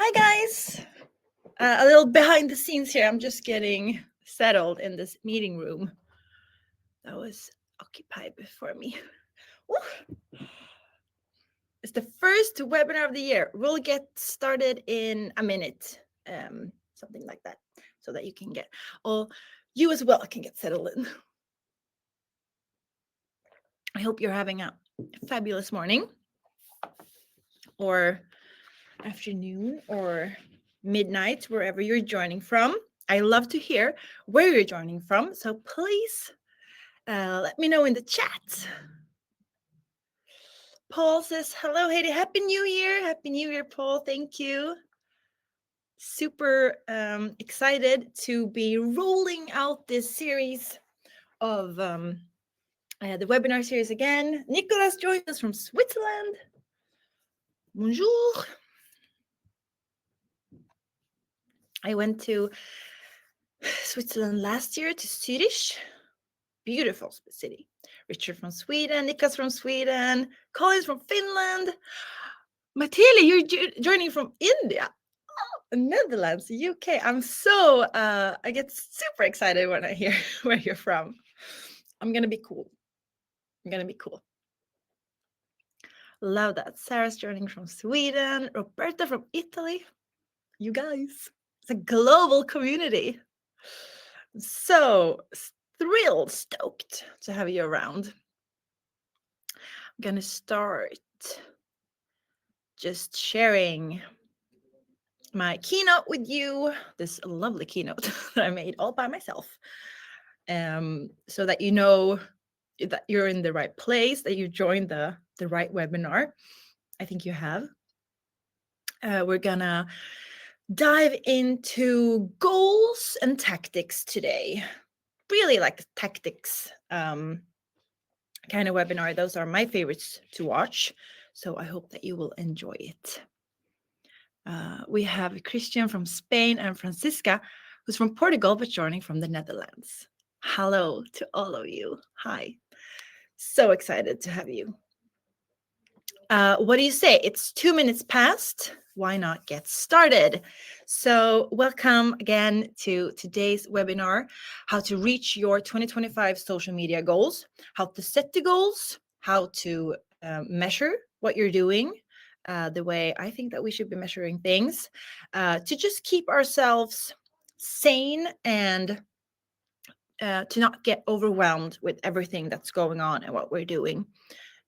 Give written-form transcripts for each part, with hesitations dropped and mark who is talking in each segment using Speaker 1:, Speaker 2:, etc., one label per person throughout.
Speaker 1: Hi guys! A little behind the scenes here. I'm just getting settled in this meeting room that was occupied before me. Woo. It's the first webinar of the year. We'll get started in a minute, something like that, so that you can get, or you as well can get settled in. I hope you're having a fabulous morning or afternoon or midnight, wherever you're joining from. I love to hear where you're joining from, so please let me know in the chat. Paul says, hello, Heidi. Happy New Year. Happy New Year, Paul. Thank you. Super excited to be rolling out this series of the webinar series again. Nicolas joined us from Switzerland. Bonjour. I went to Switzerland last year to Zurich. Beautiful city. Richard from Sweden, Nikas from Sweden, Collins from Finland. Matilda, you're joining from India. Oh, Netherlands, UK. I'm so, I get super excited when I hear where you're from. I'm going to be cool. I'm going to be cool. Love that. Sarah's joining from Sweden. Roberta from Italy. You guys, it's a global community. So thrilled, stoked to have you around. I'm going to start just sharing my keynote with you, this lovely keynote that I made all by myself, so that you know that you're in the right place, that you joined the right webinar. I think you have. We're gonna dive into goals and tactics today. Really like the tactics kind of webinar. Those are my favorites to watch. So I hope that you will enjoy it. We have Christian from Spain and Francisca, who's from Portugal, but joining from the Netherlands. Hello to all of you. Hi. So excited to have you. What do you say? It's 2 minutes past. Why not get started? So welcome again to today's webinar, how to reach your 2025 social media goals, how to set the goals, how to measure what you're doing, the way I think that we should be measuring things, to just keep ourselves sane and to not get overwhelmed with everything that's going on and what we're doing.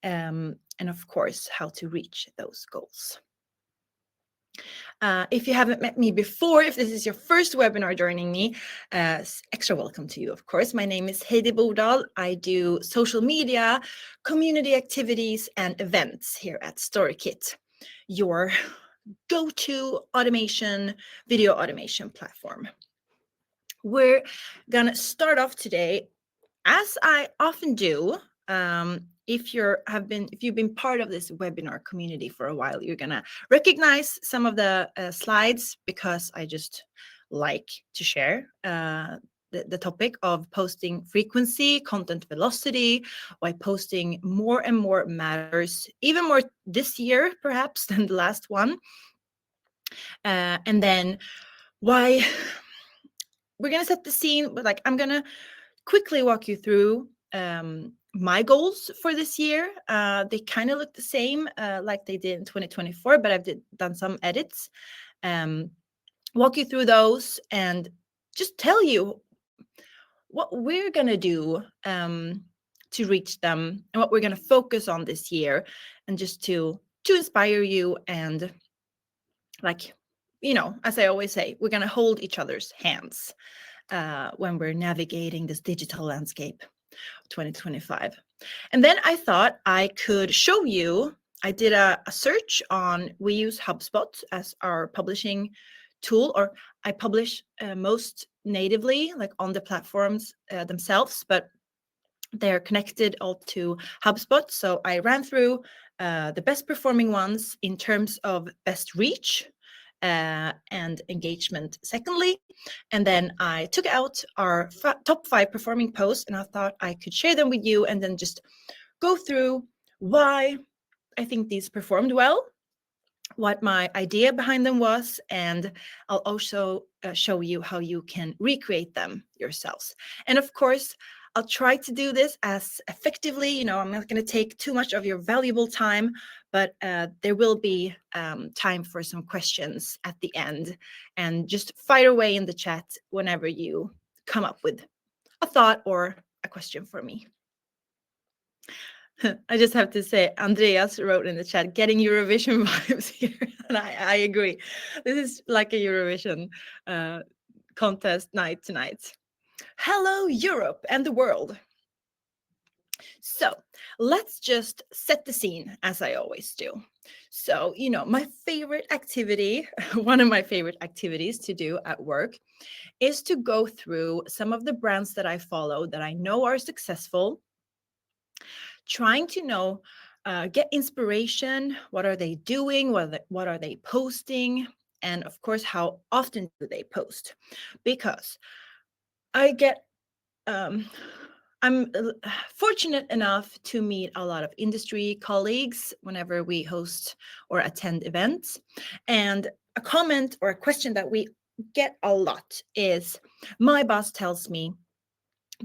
Speaker 1: And of course, how to reach those goals. If you haven't met me before, if this is your first webinar joining me, extra welcome to you, of course. My name is Heidi Bodal. I do social media, community activities, and events here at StoryKit, your go-to video automation platform. We're gonna start off today, as I often do. If you've been part of this webinar community for a while, you're gonna recognize some of the slides, because I just like to share the topic of posting frequency, content velocity, why posting more and more matters, even more this year perhaps than the last one, and then why we're gonna set the scene. But like, I'm gonna quickly walk you through my goals for this year. They kind of look the same like they did in 2024, but I've done some edits. Walk you through those and just tell you what we're gonna do to reach them and what we're gonna focus on this year, and just to inspire you. And like, you know, as I always say, we're gonna hold each other's hands when we're navigating this digital landscape 2025. And then I thought I could show you, I did a search on, we use HubSpot as our publishing tool, or I publish most natively, like on the platforms themselves, but they're connected all to HubSpot. So I ran through the best performing ones in terms of best reach and engagement secondly. And then I took out our top 5 performing posts, and I thought I could share them with you and then just go through why I think these performed well, what my idea behind them was, and I'll also show you how you can recreate them yourselves. And of course, I'll try to do this as effectively. You know, I'm not going to take too much of your valuable time, but there will be time for some questions at the end. And just fire away in the chat whenever you come up with a thought or a question for me. I just have to say, Andreas wrote in the chat, getting Eurovision vibes here. And I agree. This is like a Eurovision contest night tonight. Hello, Europe and the world. So let's just set the scene, as I always do. So, you know, my favorite activity, one of my favorite activities to do at work is to go through some of the brands that I follow that I know are successful, trying to know, get inspiration. What are they doing? What are they posting? And of course, how often do they post? Because I get, I'm fortunate enough to meet a lot of industry colleagues whenever we host or attend events. And a comment or a question that we get a lot is, my boss tells me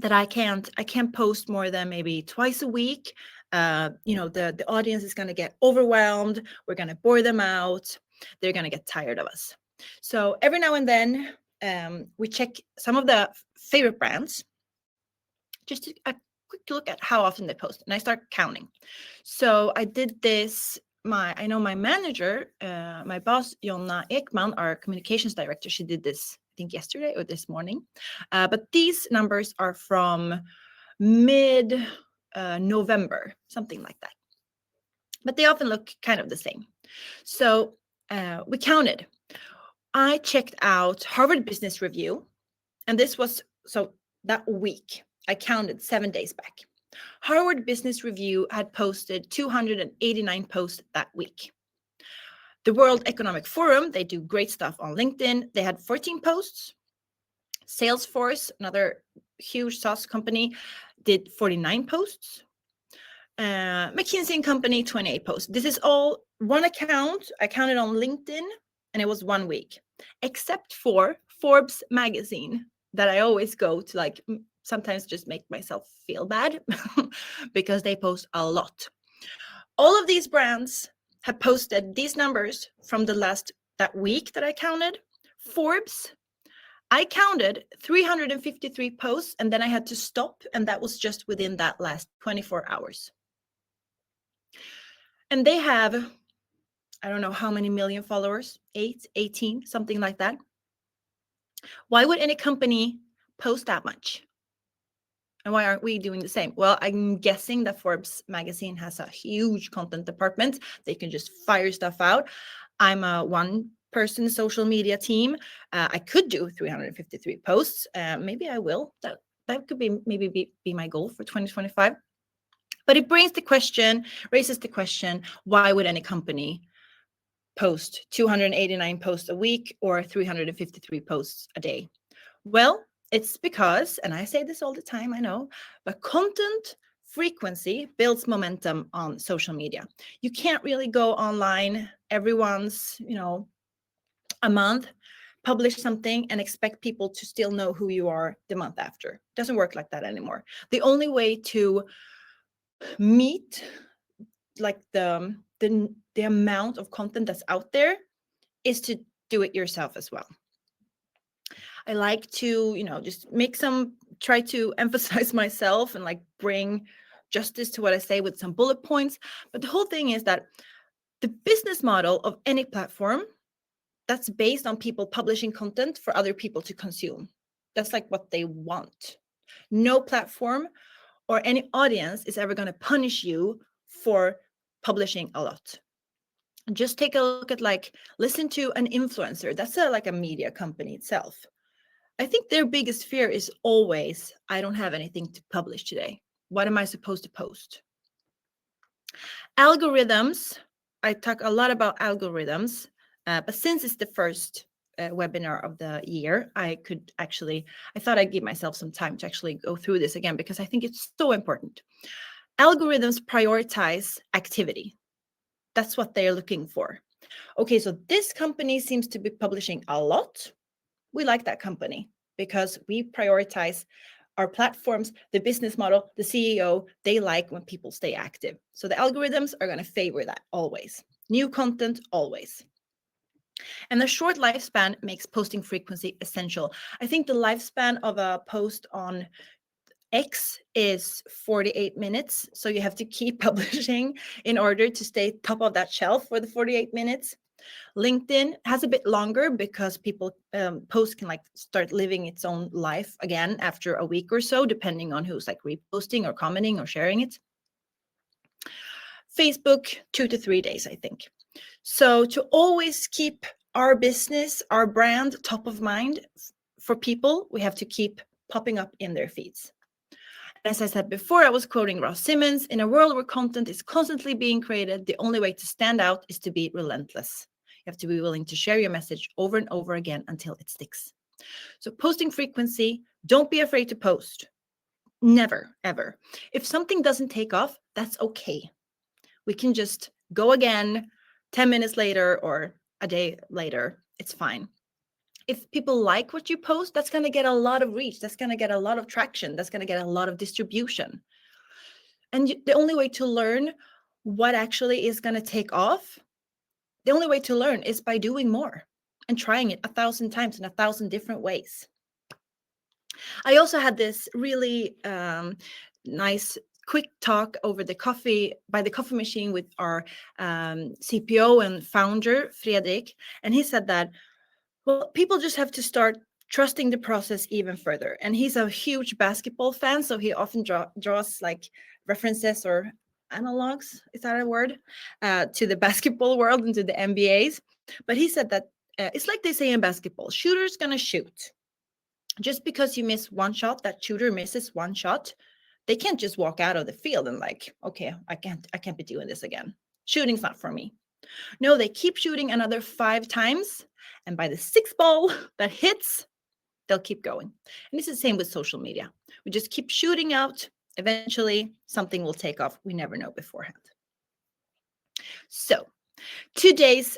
Speaker 1: that I can't post more than maybe twice a week. You know, the audience is going to get overwhelmed. We're going to bore them out. They're going to get tired of us. So every now and then we check some of the favorite brands, just a quick look at how often they post, and I start counting. So I did this. I know my manager, my boss, Jonna Ekman, our communications director, she did this, I think yesterday or this morning. But these numbers are from mid November, something like that. But they often look kind of the same. So we counted. I checked out Harvard Business Review, and this was, so that week, I counted 7 days back. Harvard Business Review had posted 289 posts that week. The World Economic Forum, they do great stuff on LinkedIn. They had 14 posts. Salesforce, another huge SaaS company, did 49 posts. McKinsey & Company, 28 posts. This is all one account. I counted on LinkedIn, and it was 1 week, except for Forbes magazine that I always go to, like, sometimes just make myself feel bad because they post a lot. All of these brands have posted these numbers from that week that I counted. Forbes, I counted 353 posts, and then I had to stop, and that was just within that last 24 hours. And they have, I don't know how many million followers, 8, 18, something like that. Why would any company post that much? And why aren't we doing the same? Well, I'm guessing that Forbes magazine has a huge content department. They can just fire stuff out. I'm a one-person social media team. I could do 353 posts. Maybe I will. That could be my goal for 2025. But it raises the question, why would any company post 289 posts a week or 353 posts a day? Well, it's because, and I say this all the time, I know, but content frequency builds momentum on social media. You can't really go online every once, a month, publish something and expect people to still know who you are the month after. It doesn't work like that anymore. The only way to meet like the amount of content that's out there is to do it yourself as well. I like to, just try to emphasize myself and like bring justice to what I say with some bullet points. But the whole thing is that the business model of any platform, that's based on people publishing content for other people to consume. That's like what they want. No platform or any audience is ever going to punish you for publishing a lot. Just take a look at, listen to an influencer. That's like a media company itself. I think their biggest fear is always, I don't have anything to publish today. What am I supposed to post? Algorithms. I talk a lot about algorithms, but since it's the first webinar of the year, I thought I'd give myself some time to actually go through this again, because I think it's so important. Algorithms prioritize activity. That's what they're looking for. Okay, so this company seems to be publishing a lot. We like that company because we prioritize our platforms, the business model, the CEO, they like when people stay active. So the algorithms are going to favor that always. New content always. And the short lifespan makes posting frequency essential. I think the lifespan of a post on X is 48 minutes. So you have to keep publishing in order to stay top of that shelf for the 48 minutes. LinkedIn has a bit longer because people post can like start living its own life again after a week or so, depending on who's like reposting or commenting or sharing it. Facebook, 2 to 3 days, I think. So to always keep our business, our brand top of mind for people, we have to keep popping up in their feeds. As I said before, I was quoting Ross Simmons, in a world where content is constantly being created, the only way to stand out is to be relentless. You have to be willing to share your message over and over again until it sticks. So posting frequency, don't be afraid to post. Never, ever. If something doesn't take off, that's okay. We can just go again 10 minutes later or a day later. It's fine. If people like what you post, that's going to get a lot of reach. That's going to get a lot of traction. That's going to get a lot of distribution. And the only way to learn what actually is going to take off, the only way to learn is by doing more and trying it 1,000 times in 1,000 different ways. I also had this really nice quick talk over the coffee machine with our CPO and founder, Fredrik. And he said that, well, people just have to start trusting the process even further. And he's a huge basketball fan, so he often draws like references or analogs, is that a word, to the basketball world and to the NBAs. But he said that it's like they say in basketball, shooter's gonna shoot. Just because you miss one shot, that shooter misses one shot, they can't just walk out of the field and like, okay, I can't be doing this again. Shooting's not for me. No, they keep shooting another 5 times, and by the 6th ball that hits, they'll keep going. And it's the same with social media. We just keep shooting out. Eventually, something will take off. We never know beforehand. So today's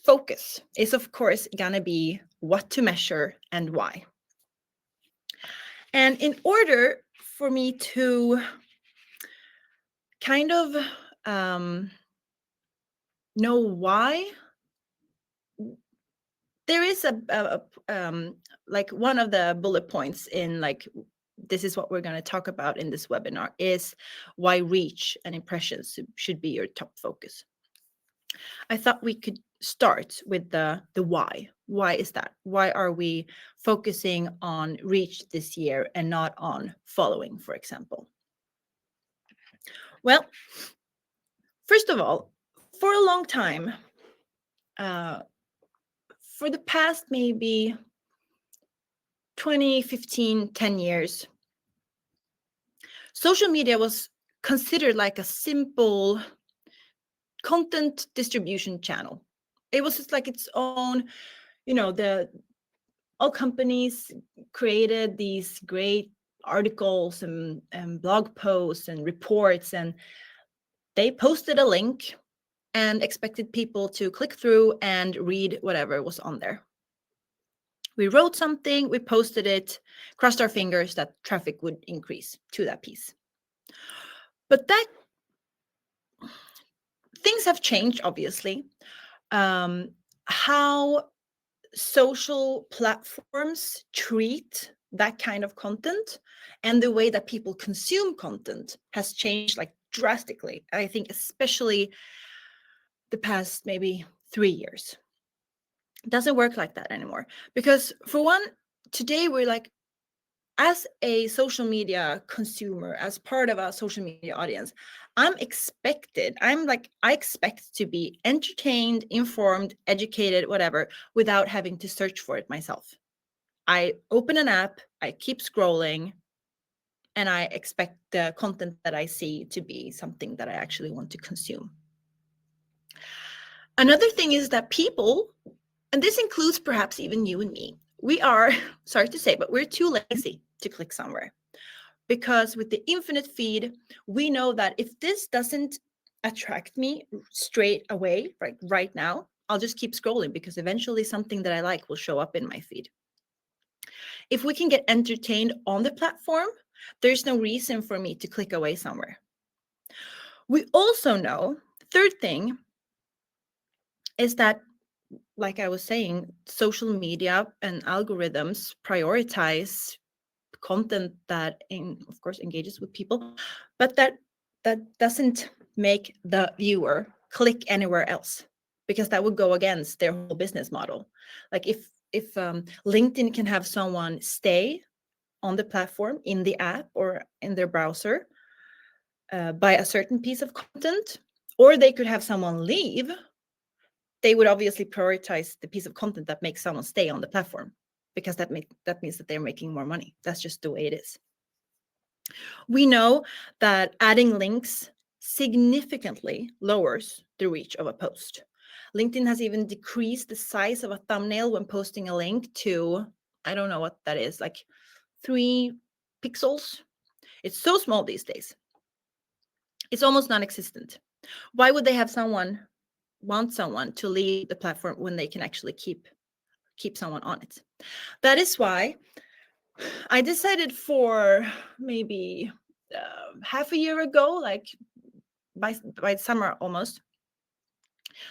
Speaker 1: focus is, of course, gonna be what to measure and why. And in order for me to kind of know why, there is like one of the bullet points in like, this is what we're going to talk about in this webinar, is why reach and impressions should be your top focus. I thought we could start with the why. Why is that? Why are we focusing on reach this year and not on following, for example? Well, first of all, for a long time, for the past maybe 20, 15, 10 years, social media was considered like a simple content distribution channel. It was just like its own, all companies created these great articles and blog posts and reports, and they posted a link and expected people to click through and read whatever was on there. We wrote something, we posted it, crossed our fingers that traffic would increase to that piece. But things have changed, obviously. How social platforms treat that kind of content and the way that people consume content has changed like drastically. I think especially the past maybe 3 years. It doesn't work like that anymore. Because for one, today we're like, as a social media consumer, as part of a social media audience, I expect to be entertained, informed, educated, whatever, without having to search for it myself. I open an app, I keep scrolling, and I expect the content that I see to be something that I actually want to consume. Another thing is that people, and this includes perhaps even you and me, we are, sorry to say, but we're too lazy to click somewhere. Because with the infinite feed, we know that if this doesn't attract me straight away, right now, I'll just keep scrolling because eventually something that I like will show up in my feed. If we can get entertained on the platform, there's no reason for me to click away somewhere. We also know, third thing is that, like I was saying, social media and algorithms prioritize content that, of course, engages with people, but that doesn't make the viewer click anywhere else, because that would go against their whole business model. Like if LinkedIn can have someone stay on the platform, in the app or in their browser, by a certain piece of content, or they could have someone leave, they would obviously prioritize the piece of content that makes someone stay on the platform, because that means that they're making more money. That's just the way it is. We know that adding links significantly lowers the reach of a post. LinkedIn has even decreased the size of a thumbnail when posting a link to, I don't know what that is, like 3 pixels. It's so small these days. It's almost non-existent. Why would they have want someone to leave the platform when they can actually keep someone on it? That is why I decided for maybe half a year ago, like by summer almost,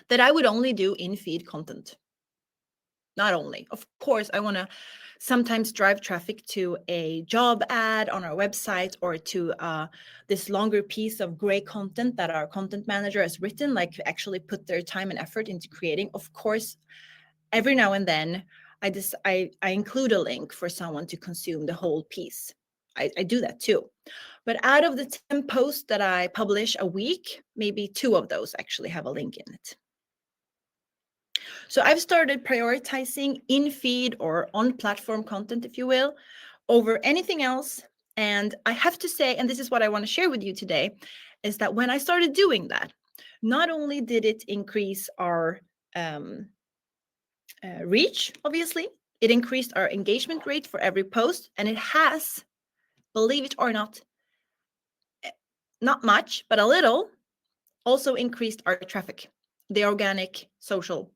Speaker 1: that I would only do in-feed content. Not only, of course, I want to sometimes drive traffic to a job ad on our website, or to this longer piece of gray content that our content manager has written, like actually put their time and effort into creating. Of course, every now and then I include a link for someone to consume the whole piece. I do that too. But out of the 10 posts that I publish a week, maybe 2 of those actually have a link in it. So I've started prioritizing in-feed or on-platform content, if you will, over anything else. And I have to say, and this is what I want to share with you today, is that when I started doing that, not only did it increase our reach, obviously, it increased our engagement rate for every post, and it has, believe it or not much, but a little, also increased our traffic, the organic social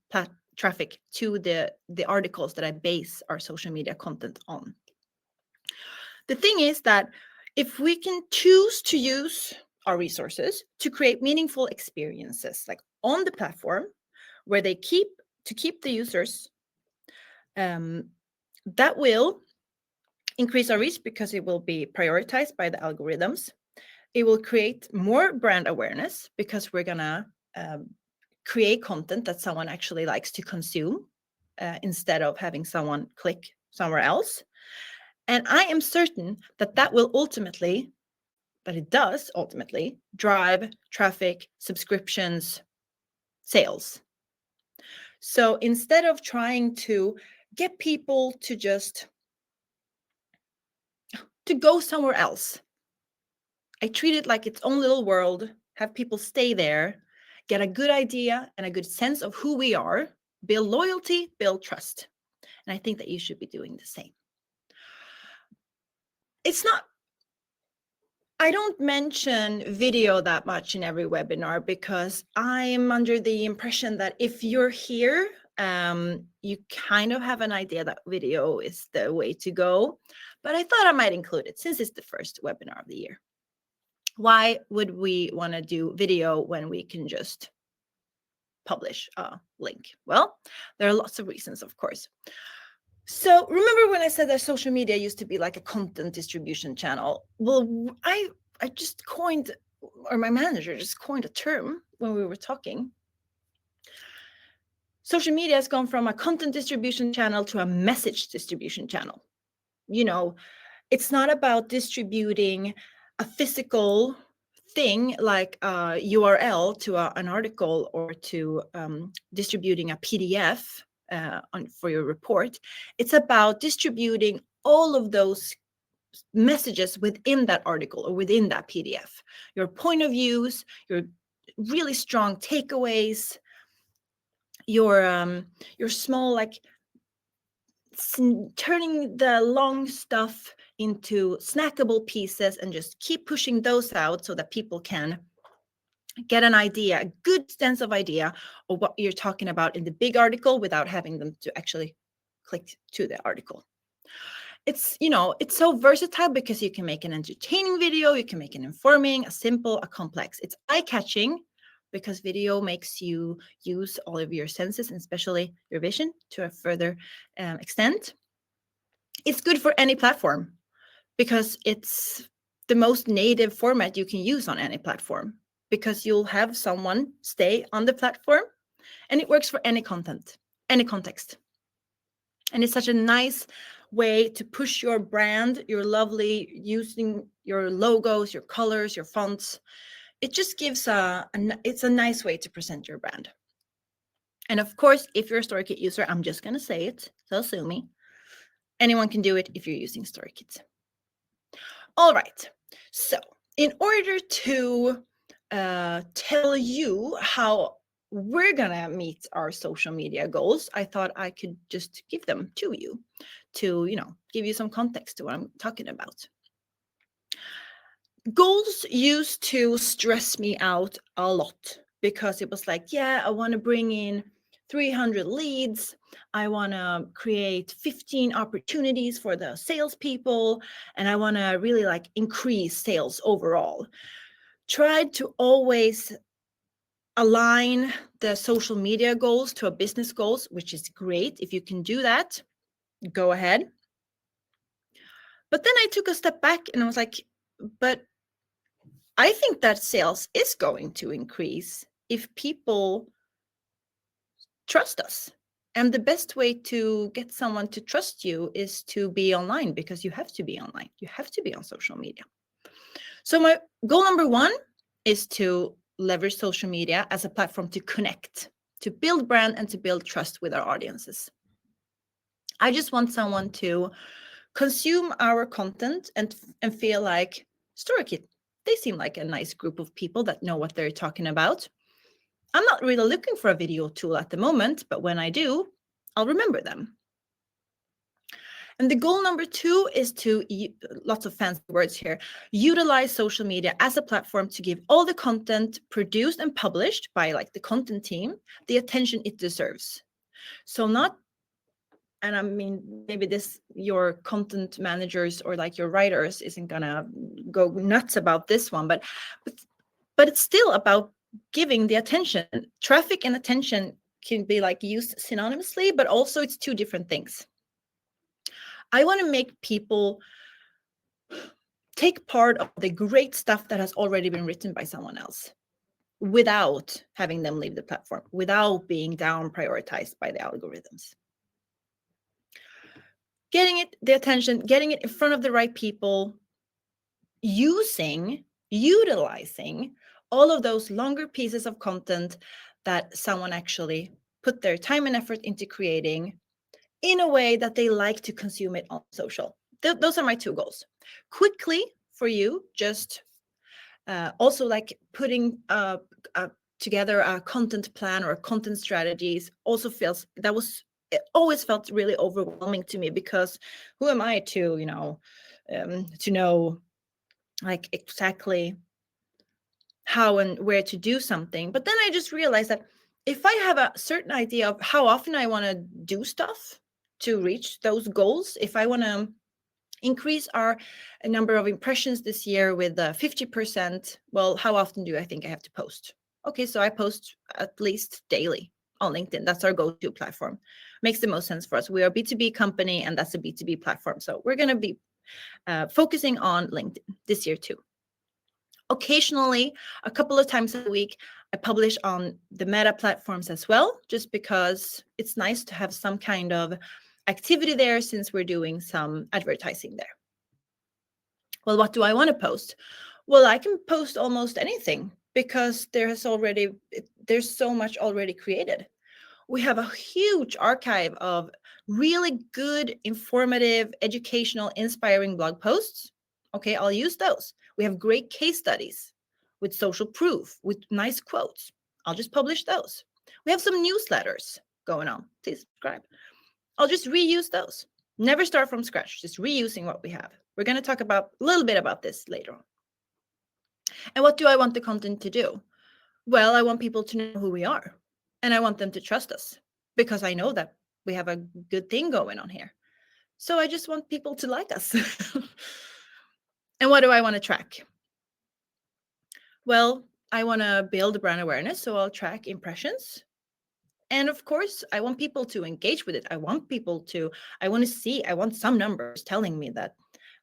Speaker 1: traffic to the articles that I base our social media content on. The thing is that if we can choose to use our resources to create meaningful experiences, like on the platform, where they keep the users, that will increase our reach because it will be prioritized by the algorithms. It will create more brand awareness because we're gonna create content that someone actually likes to consume, instead of having someone click somewhere else. And I am certain that it does ultimately drive traffic, subscriptions, sales. So instead of trying to get people to just to go somewhere else, I treat it like its own little world, have people stay there, get a good idea and a good sense of who we are, build loyalty, build trust. And I think that you should be doing the same. I don't mention video that much in every webinar because I'm under the impression that if you're here, you kind of have an idea that video is the way to go. But I thought I might include it since it's the first webinar of the year. Why would we want to do video when we can just publish a link? Well, there are lots of reasons, of course. So remember when I said that social media used to be like a content distribution channel? Well, I just coined, or my manager just coined a term when we were talking. Social media has gone from a content distribution channel to a message distribution channel. You know, it's not about distributing a physical thing like a URL to an article, or to distributing a PDF for your report. It's about distributing all of those messages within that article or within that PDF. Your point of views, your really strong takeaways, your small, like turning the long stuff into snackable pieces and just keep pushing those out so that people can get an idea, a good sense of idea of what you're talking about in the big article without having them to actually click to the article. It's, it's so versatile because you can make an entertaining video, you can make an informing, a simple, a complex. It's eye-catching because video makes you use all of your senses, and especially your vision, to a further extent. It's good for any platform because it's the most native format you can use on any platform, because you'll have someone stay on the platform, and it works for any content, any context. And it's such a nice way to push your brand, your lovely, using your logos, your colors, your fonts. It just gives it's a nice way to present your brand. And of course, if you're a StoryKit user, I'm just going to say it, so sue me. Anyone can do it if you're using StoryKit. All right. So in order to tell you how we're gonna meet our social media goals, I thought I could just give them to you to, give you some context to what I'm talking about. Goals used to stress me out a lot because it was like, yeah, I want to bring in 300 leads. I want to create 15 opportunities for the salespeople, and I want to really increase sales overall. Tried to always align the social media goals to a business goals, which is great. If you can do that, go ahead. But then I took a step back and I was like, but I think that sales is going to increase if people trust us. And the best way to get someone to trust you is to be online, because you have to be online. You have to be on social media. So my goal number one is to leverage social media as a platform to connect, to build brand, and to build trust with our audiences. I just want someone to consume our content and feel like StoryKit, they seem like a nice group of people that know what they're talking about. I'm not really looking for a video tool at the moment, but when I do, I'll remember them. And the goal number two is to, lots of fancy words here, utilize social media as a platform to give all the content produced and published by the content team the attention it deserves. So not, and I mean, maybe your content managers or your writers isn't gonna go nuts about this one, but it's still about giving the attention. Traffic and attention can be used synonymously, but also it's two different things. I want to make people take part of the great stuff that has already been written by someone else without having them leave the platform, without being down prioritized by the algorithms. Getting it the attention, getting it in front of the right people, utilizing all of those longer pieces of content that someone actually put their time and effort into creating in a way that they like to consume it on social. Those are my two goals. Quickly for you, just also putting together a content plan or content strategies also it always felt really overwhelming to me, because who am I to know exactly how and where to do something. But then I just realized that if I have a certain idea of how often I want to do stuff to reach those goals, if I want to increase our number of impressions this year with 50%, well, how often do I think I have to post? Okay, so I post at least daily on LinkedIn. That's our go-to platform. Makes the most sense for us. We are a B2B company, and that's a B2B platform. So we're going to be focusing on LinkedIn this year too. Occasionally, a couple of times a week, I publish on the Meta platforms as well, just because it's nice to have some kind of activity there, since we're doing some advertising there. Well, what do I want to post? Well, I can post almost anything, because there's so much already created. We have a huge archive of really good, informative, educational, inspiring blog posts. Okay, I'll use those. We have great case studies with social proof, with nice quotes. I'll just publish those. We have some newsletters going on. Please subscribe. I'll just reuse those. Never start from scratch, just reusing what we have. We're going to talk a little bit about this later on. And what do I want the content to do? Well, I want people to know who we are, and I want them to trust us because I know that we have a good thing going on here. So I just want people to like us. And what do I want to track? Well, I want to build brand awareness, so I'll track impressions. And of course, I want people to engage with it. I want I want some numbers telling me that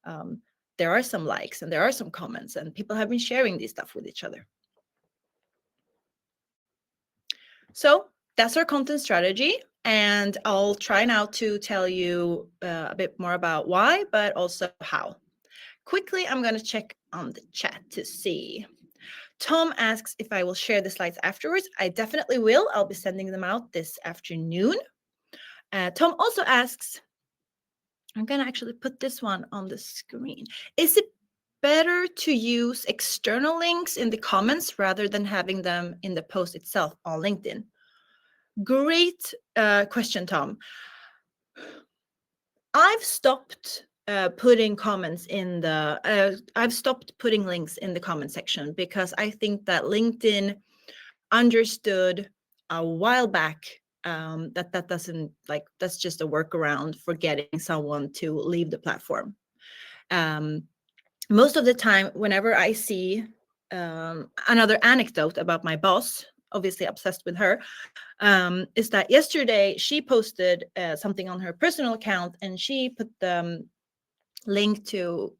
Speaker 1: um, there are some likes and there are some comments and people have been sharing this stuff with each other. So that's our content strategy. And I'll try now to tell you a bit more about why, but also how. Quickly, I'm going to check on the chat to see. Tom asks if I will share the slides afterwards. I definitely will. I'll be sending them out this afternoon. Tom also asks, I'm going to actually put this one on the screen. Is it better to use external links in the comments rather than having them in the post itself on LinkedIn? Great question, Tom. I've stopped putting comments in the, I've stopped putting links in the comment section because I think that LinkedIn understood a while back that doesn't, like, that's just a workaround for getting someone to leave the platform. Most of the time, whenever I see another anecdote about my boss, obviously obsessed with her, is that yesterday she posted something on her personal account and she put the link to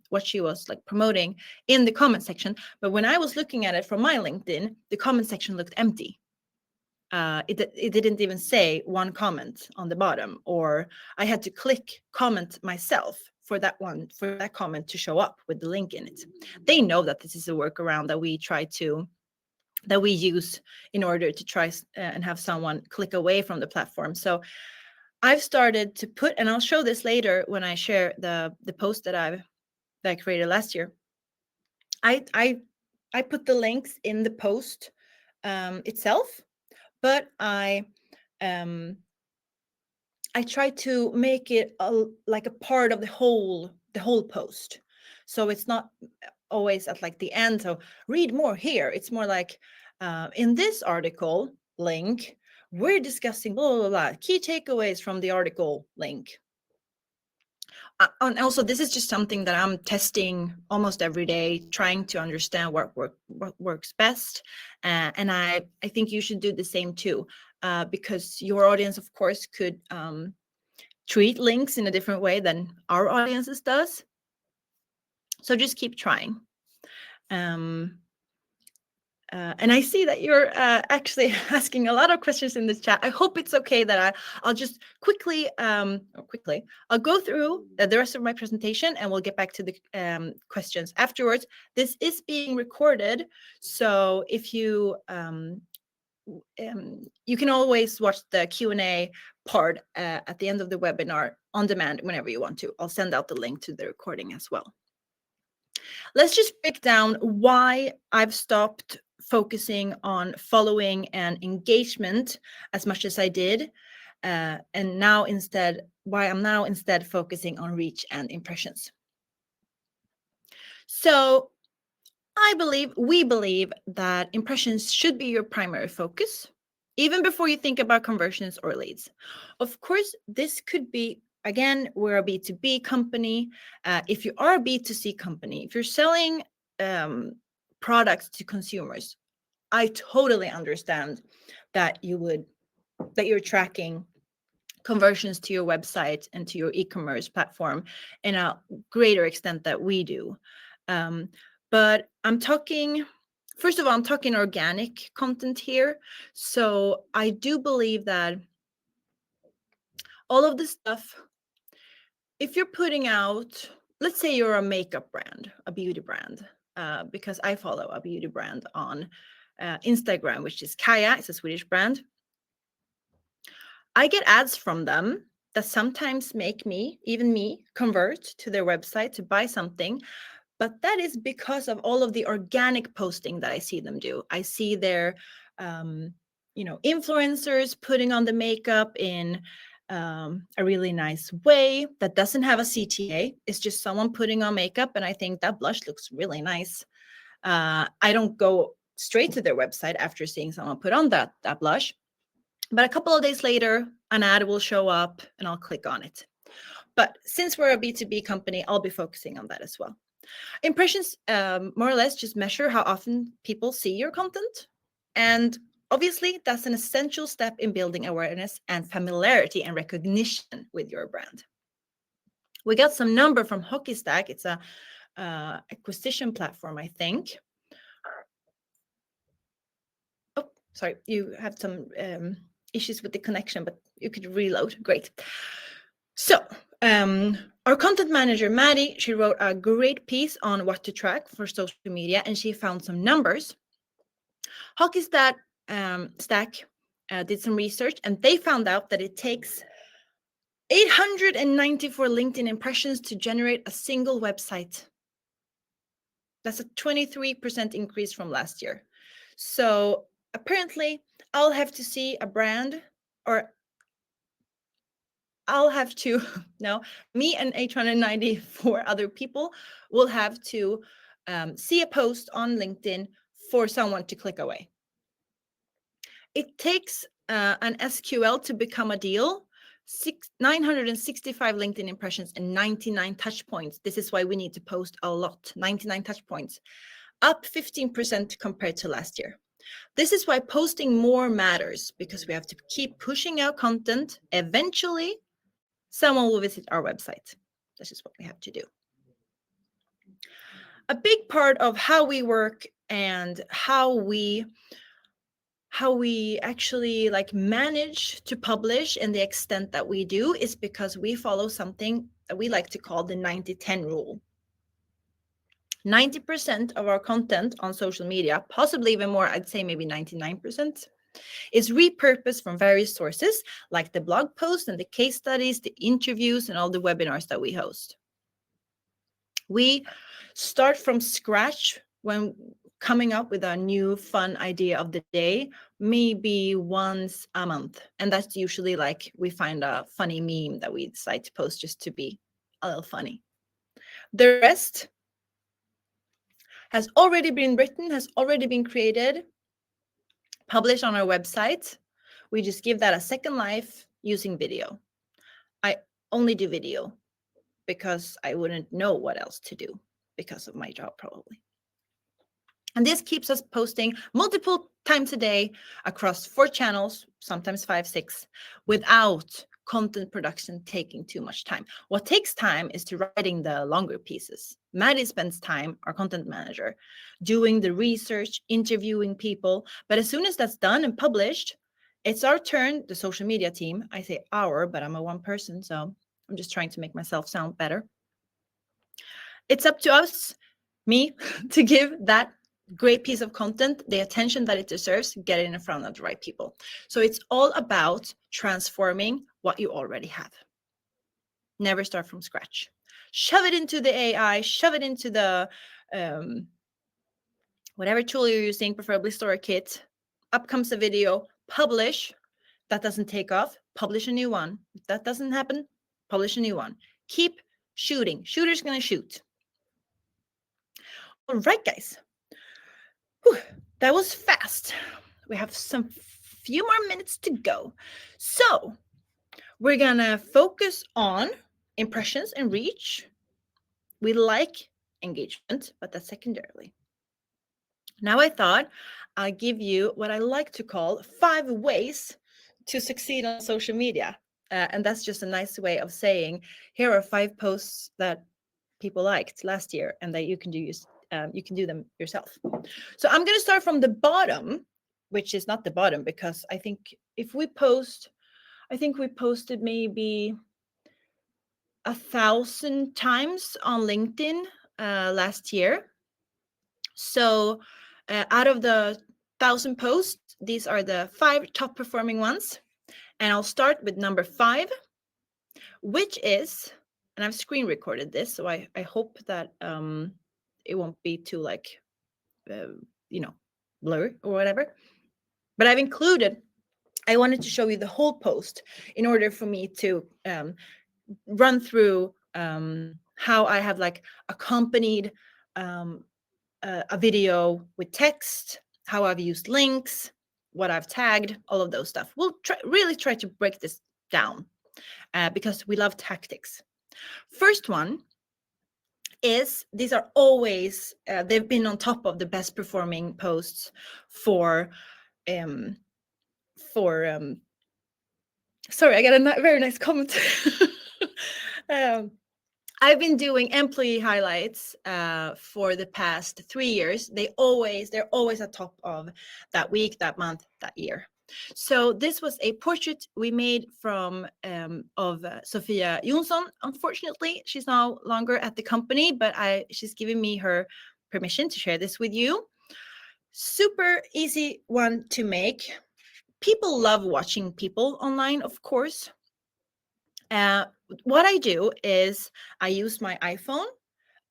Speaker 1: what she was like promoting in the comment section. But when I was looking at it from my LinkedIn, the comment section looked empty. It didn't even say one comment on the bottom, or I had to click comment myself for that comment to show up with the link in it. They know that this is a workaround that we use in order to try and have someone click away from the platform. So I've started to put, and I'll show this later when I share the post that I created last year. I put the links in the post itself, but I try to make it like a part of the whole post. So it's not always at like the end. So read more here. It's more like in this article link, we're discussing blah, blah, blah, key takeaways from the article link. And also, this is just something that I'm testing almost every day, trying to understand what works best. And I think you should do the same too, because your audience, of course, could treat links in a different way than our audiences does. So just keep trying. And I see that you're actually asking a lot of questions in this chat. I hope it's okay that I'll just quickly, I'll go through the rest of my presentation and we'll get back to the questions afterwards. This is being recorded, so if you can always watch the Q&A part at the end of the webinar on demand whenever you want to. I'll send out the link to the recording as well. Let's just break down why I've stopped focusing on following and engagement as much as I did, and why I'm now instead focusing on reach and impressions. So we believe that impressions should be your primary focus, even before you think about conversions or leads. Of course, this could be, again, we're a B2B company. If you are a B2C company, if you're selling products to consumers, I totally understand that you're tracking conversions to your website and to your e-commerce platform in a greater extent that we do. But first of all, I'm talking organic content here. So I do believe that all of this stuff, if you're putting out, let's say you're a makeup brand, a beauty brand, because I follow a beauty brand on Instagram, which is Kaja. It's a Swedish brand. I get ads from them that sometimes make even me, convert to their website to buy something. But that is because of all of the organic posting that I see them do. I see their, influencers putting on the makeup in a really nice way that doesn't have a CTA. It's just someone putting on makeup, and I think that blush looks really nice. I don't go straight to their website after seeing someone put on that blush. But a couple of days later, an ad will show up and I'll click on it. But since we're a B2B company, I'll be focusing on that as well. Impressions more or less just measure how often people see your content. And obviously, that's an essential step in building awareness and familiarity and recognition with your brand. We got some number from HockeyStack. It's a acquisition platform, I think. Oh, sorry, you have some issues with the connection, but you could reload. Great. So our content manager, Maddie, she wrote a great piece on what to track for social media, and she found some numbers. HockeyStack did some research, and they found out that it takes 894 LinkedIn impressions to generate a single website. That's a 23% increase from last year. So apparently, I'll have to see a brand, or I'll have to, no, me and 894 other people will have to see a post on LinkedIn for someone to click away. It takes an SQL to become a deal, 965 LinkedIn impressions and 99 touch points. This is why we need to post a lot, 99 touch points, up 15% compared to last year. This is why posting more matters, because we have to keep pushing out content. Eventually, someone will visit our website. This is what we have to do. A big part of how we work and how we actually like manage to publish in the extent that we do is because we follow something that we like to call the 90-10 rule. 90% of our content on social media, possibly even more, I'd say maybe 99%, is repurposed from various sources, like the blog posts and the case studies, the interviews, and all the webinars that we host. We start from scratch when coming up with a new fun idea of the day, maybe once a month. And that's usually like we find a funny meme that we decide to post just to be a little funny. The rest has already been written, has already been created, published on our website. We just give that a second life using video. I only do video because I wouldn't know what else to do because of my job, probably. And this keeps us posting multiple times a day across 4 channels, sometimes 5, 6, without content production taking too much time. What takes time is to writing the longer pieces. Maddie spends time, our content manager, doing the research, interviewing people. But as soon as that's done and published, it's our turn, the social media team. I say our, but I'm a one person, so I'm just trying to make myself sound better. It's up to us, me, to give that great piece of content the attention that it deserves, get it in front of the right people. So it's all about transforming what you already have. Never start from scratch. Shove it into the AI, shove it into the whatever tool you're using, preferably StoryKit. Up comes a video, publish. That doesn't take off, publish a new one. If that doesn't happen, publish a new one. Keep shooting. Shooter's gonna shoot. All right, guys. Whew, that was fast. We have some few more minutes to go. So we're gonna focus on impressions and reach. We like engagement, but that's secondarily. Now I thought I'll give you what I like to call 5 ways to succeed on social media. And that's just a nice way of saying, here are 5 posts that people liked last year and that you can do them yourself. So I'm going to start from the bottom, which is not the bottom, because I think if we post, I think we posted maybe 1,000 times on LinkedIn last year. So out of the 1,000 posts, these are the 5 top performing ones. And I'll start with number 5, which is, and I've screen recorded this, so I hope that it won't be too like, blurry or whatever. But I've included, I wanted to show you the whole post in order for me to run through how I have like accompanied a video with text how I've used links, what I've tagged, all of those stuff. We'll really try to break this down because we love tactics. First one is, these are always, they've been on top of the best performing posts for sorry, I got a very nice comment. I've been doing employee highlights for the past 3 years. They're always at top of that week, that month, that year. So this was a portrait we made of Sofia Jonsson. Unfortunately, she's no longer at the company, but she's given me her permission to share this with you. Super easy one to make. People love watching people online, of course. What I do is I use my iPhone.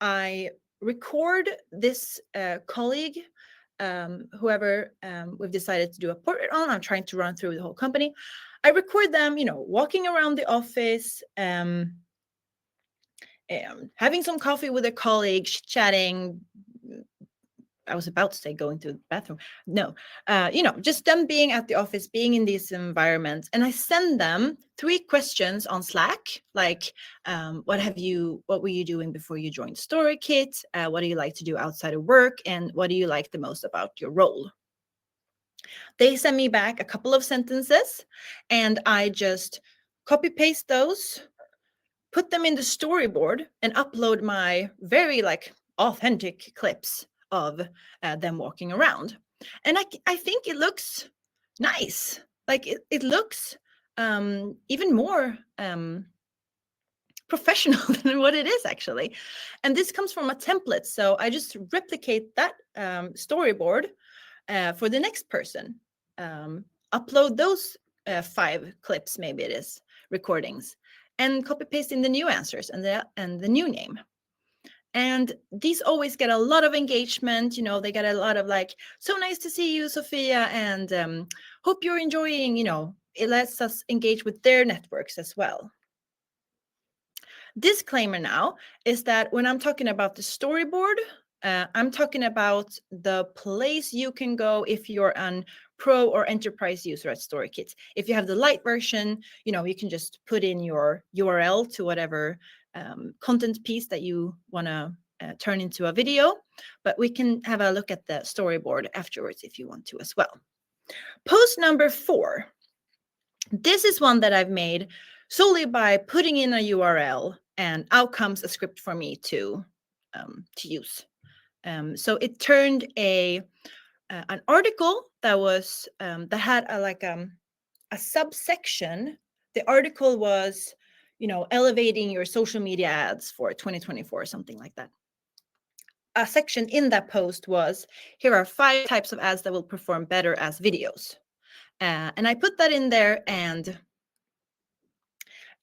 Speaker 1: I record this colleague, whoever we've decided to do a portrait on. I'm trying to run through the whole company. I record them, walking around the office, having some coffee with a colleague, chatting. I was about to say going to the bathroom. No, just them being at the office, being in these environments. And I send them 3 questions on Slack, like, what were you doing before you joined StoryKit? What do you like to do outside of work? And what do you like the most about your role? They send me back a couple of sentences, and I just copy paste those, put them in the storyboard, and upload my very authentic clips of them walking around. And I think it looks nice. Like it looks even more professional than what it is actually. And this comes from a template. So I just replicate that storyboard for the next person. Upload those 5 clips, maybe it is, recordings, and copy paste in the new answers and the new name. And these always get a lot of engagement. They get a lot of so nice to see you, Sofia, and hope you're enjoying. It lets us engage with their networks as well. Disclaimer now is that when I'm talking about the storyboard, I'm talking about the place you can go if you're an pro or enterprise user at StoryKit. If you have the light version, you can just put in your URL to whatever content piece that you want to turn into a video. But we can have a look at the storyboard afterwards if you want to as well. Post number 4. This is one that I've made solely by putting in a URL, and out comes a script for me to use. So it turned an article that was that had a subsection. The article was, elevating your social media ads for 2024, something like that. A section in that post was, here are 5 types of ads that will perform better as videos. And I put that in there, and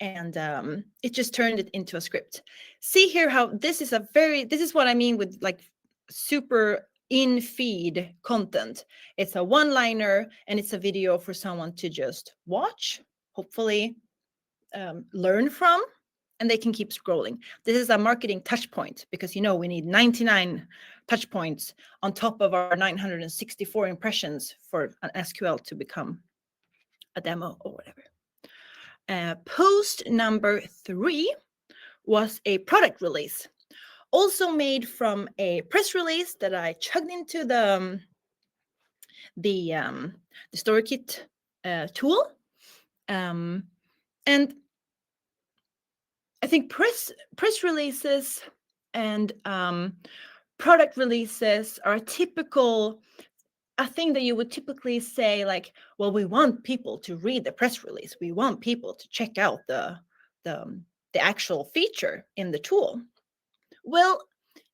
Speaker 1: it just turned it into a script. See here how this is what I mean with super in feed content. It's a one-liner, and it's a video for someone to just watch, hopefully learn from, and they can keep scrolling. This is a marketing touch point because we need 99 touch points on top of our 964 impressions for an SQL to become a demo or whatever. Post number 3 was a product release, also made from a press release that I chugged into the StoryKit tool. And I think press releases and product releases are a thing that you would typically say well, we want people to read the press release. We want people to check out the actual feature in the tool. Well,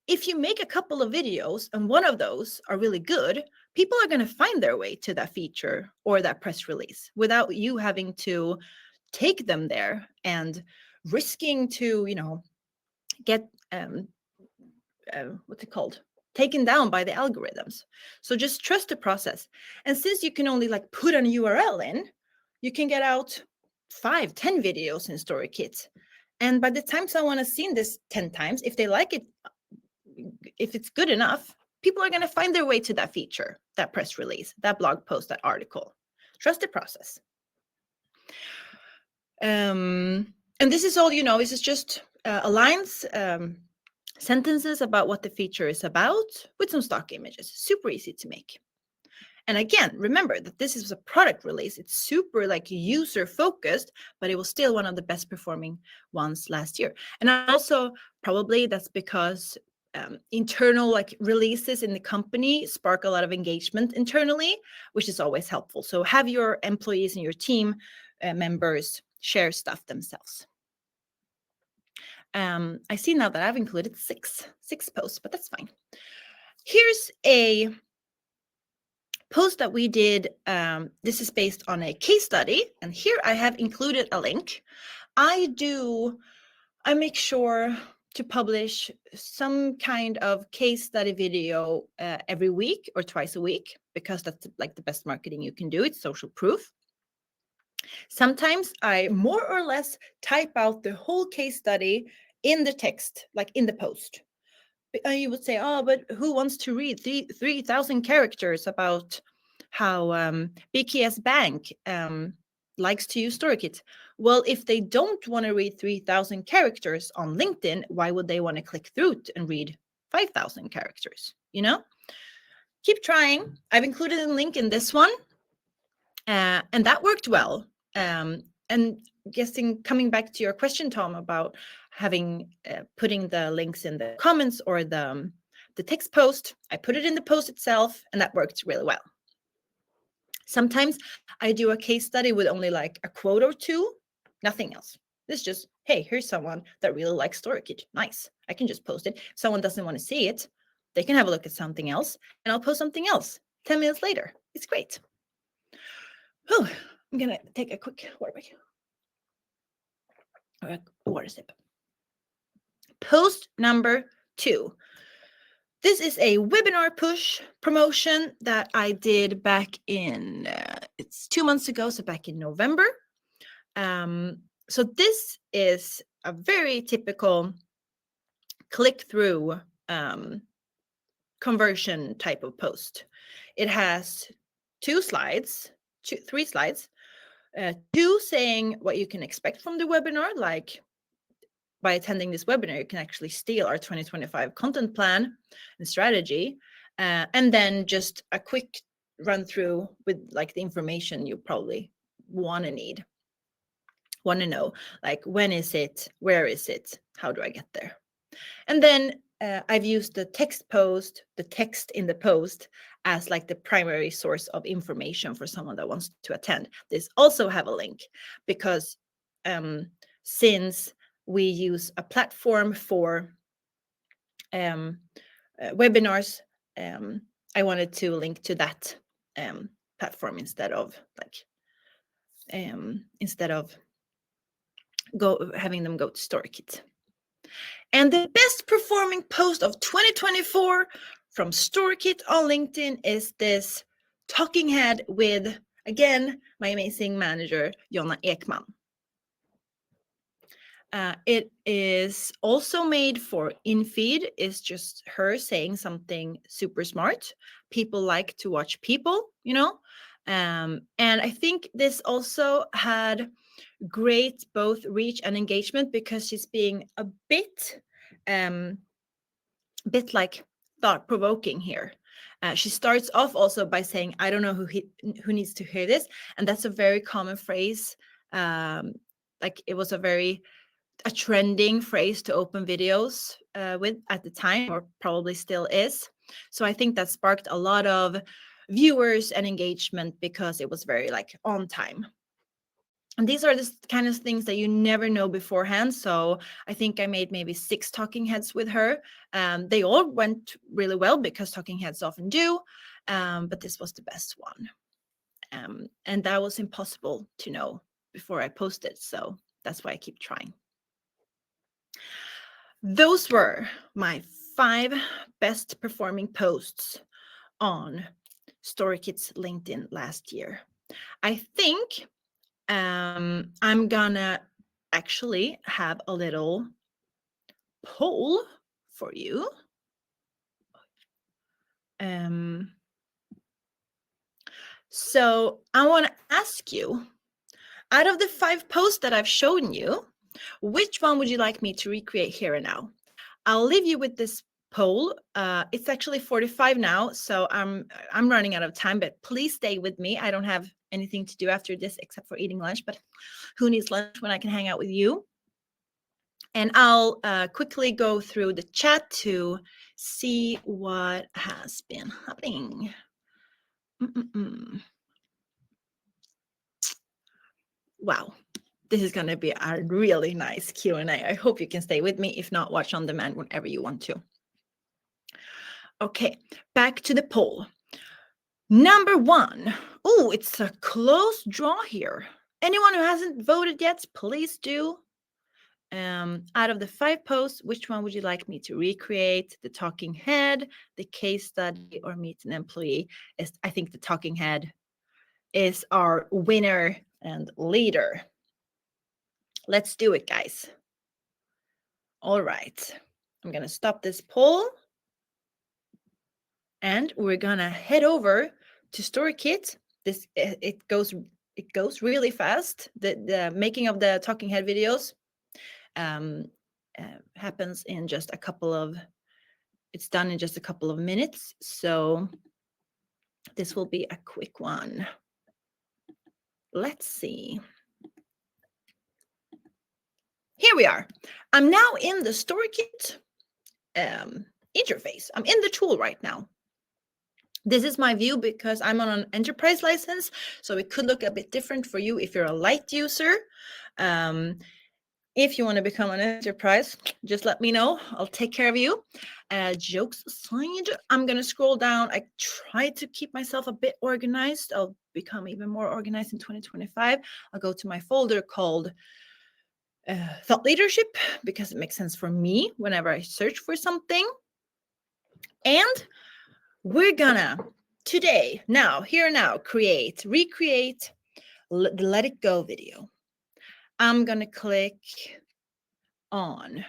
Speaker 1: if you make a couple of videos and one of those are really good, people are going to find their way to that feature or that press release without you having to take them there and risking to, get what's it called? Taken down by the algorithms. So just trust the process. And since you can only put an URL in, you can get out 5, 10 videos in StoryKit. And by the time someone has seen this 10 times, if they like it, if it's good enough, people are going to find their way to that feature, that press release, that blog post, that article. Trust the process. And this is all, this is just lines, sentences about what the feature is about with some stock images. Super easy to make. And again, remember that this is a product release. It's super user focused, but it was still one of the best performing ones last year. And also probably that's because internal releases in the company spark a lot of engagement internally, which is always helpful. So have your employees and your team members share stuff themselves. I see now that I've included six posts, but that's fine. Here's a post that we did. This is based on a case study, and here I have included a link. I make sure to publish some kind of case study video every week or twice a week, because that's the best marketing you can do. It's social proof. Sometimes I more or less type out the whole case study in the text, in the post. You would say, oh, but who wants to read 3,000 characters about how BKS Bank likes to use StoryKit? Well, if they don't want to read 3,000 characters on LinkedIn, why would they want to click through and read 5,000 characters? Keep trying. I've included a link in this one, and that worked well. And coming back to your question, Tom, about putting the links in the comments or the text post, I put it in the post itself, and that worked really well. Sometimes I do a case study with only a quote or two, nothing else. It's just, hey, here's someone that really likes StoryKit. Nice. I can just post it. If someone doesn't want to see it, they can have a look at something else, and I'll post something else 10 minutes later. It's great. Oh, I'm going to take a quick water break. Or a water sip. Post number 2. This is a webinar push promotion that I did back in, it's 2 months ago, so back in November. So this is a very typical click-through conversion type of post. It has 3 slides, 2 saying what you can expect from the webinar, by attending this webinar, you can actually steal our 2025 content plan and strategy. And then just a quick run through with the information you probably want to know, when is it, where is it, how do I get there? And then I've used the text in the post as the primary source of information for someone that wants to attend. This also have a link because since we use a platform for webinars, I wanted to link to that platform instead of having them go to StoryKit. And the best performing post of 2024 from StoryKit on LinkedIn is this talking head with, again, my amazing manager, Jonna Ekman. It is also made for InFeed. It's just her saying something super smart. People like to watch people, and I think this also had great both reach and engagement because she's being a bit thought-provoking here. She starts off also by saying, I don't know who needs to hear this. And that's a very common phrase. It was a trending phrase to open videos with at the time, or probably still is. So I think that sparked a lot of viewers and engagement because it was very on time. And these are the kind of things that you never know beforehand. So I think I made maybe 6 talking heads with her. They all went really well because talking heads often do, but this was the best one. And that was impossible to know before I posted. So that's why I keep trying. Those were my 5 best performing posts on StoryKit's LinkedIn last year. I think I'm gonna actually have a little poll for you. So I want to ask you, out of the 5 posts that I've shown you, which one would you like me to recreate here and now? I'll leave you with this poll. It's actually 45 now, so I'm running out of time, but please stay with me. I don't have anything to do after this except for eating lunch, but who needs lunch when I can hang out with you? And I'll quickly go through the chat to see what has been happening. Wow, this is going to be a really nice Q&A. I hope you can stay with me. If not, watch on demand whenever you want to. Okay, back to the poll. Number 1. Oh, it's a close draw here. Anyone who hasn't voted yet, please do. Out of the 5 posts, which one would you like me to recreate? The talking head, the case study, or meet an employee? I think the talking head is our winner and leader. Let's do it, guys. All right. I'm going to stop this poll. And we're going to head over to StoryKit. It goes really fast. The making of the talking head videos happens in just a couple of, it's done in just a couple of minutes. So this will be a quick one. Let's see. Here we are. I'm now in the StoryKit interface. I'm in the tool right now. This is my view because I'm on an enterprise license, so it could look a bit different for you if you're a light user. If you want to become an enterprise, just let me know. I'll take care of you. Jokes aside, I'm going to scroll down. I try to keep myself a bit organized. I'll become even more organized in 2025. I'll go to my folder called Thought Leadership because it makes sense for me whenever I search for something. And we're gonna today, now, here now, recreate the Let It Go video. I'm gonna click on